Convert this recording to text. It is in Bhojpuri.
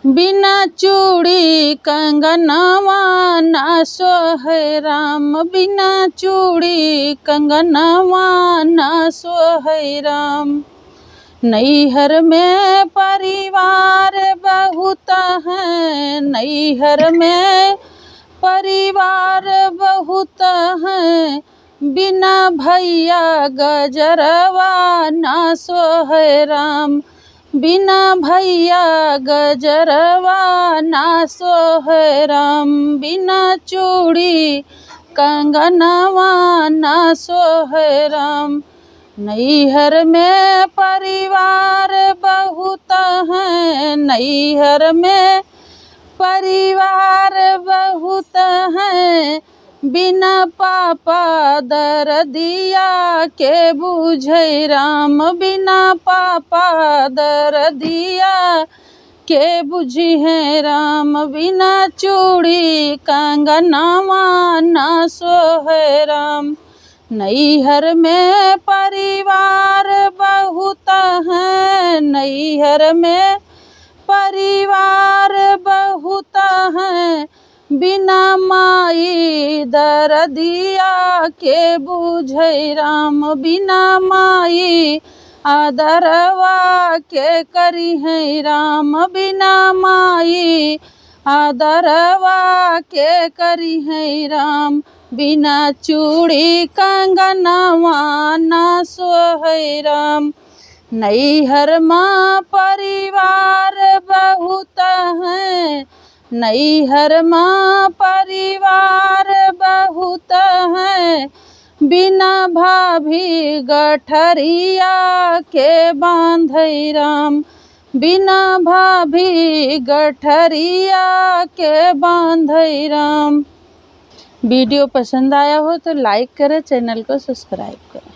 बिना चूड़ी कंगनवा ना सोहे राम, बिना चूड़ी कंगनवा ना सोहे राम। नैहर में परिवार बहुत है, नैहर में परिवार बहुत है, बिना भैया गजरवा ना सोहे राम, बिना भैया गजरवा ना सोहे राम। बिना चूड़ी कंगनवा ना सोहे राम। नैहर में परिवार बहुत है, नैहर में परिवार बहुत है, बिना पापा दर्दिया के बुझे राम, बिना पापा दर्दिया के बुझी है राम। बिना चूड़ी कंगनवा ना सोहे राम। नैहर में परिवार बहुत है, नैहर में परिवार बहुत है, बिना माई दर्दिया के बुझे राम, बिना माई आदरवा के करी है राम, बिना माई आदरवा के करी है राम। बिना चूड़ी कंगनवा ना सोहे राम। नैहर में परिवार बहुत है, नैहर में परिवार बहुत है, बिना भाभी गठरिया के बांधे राम, बिना भाभी गठरिया के बांधे राम। वीडियो पसंद आया हो तो लाइक करें, चैनल को सब्सक्राइब करें।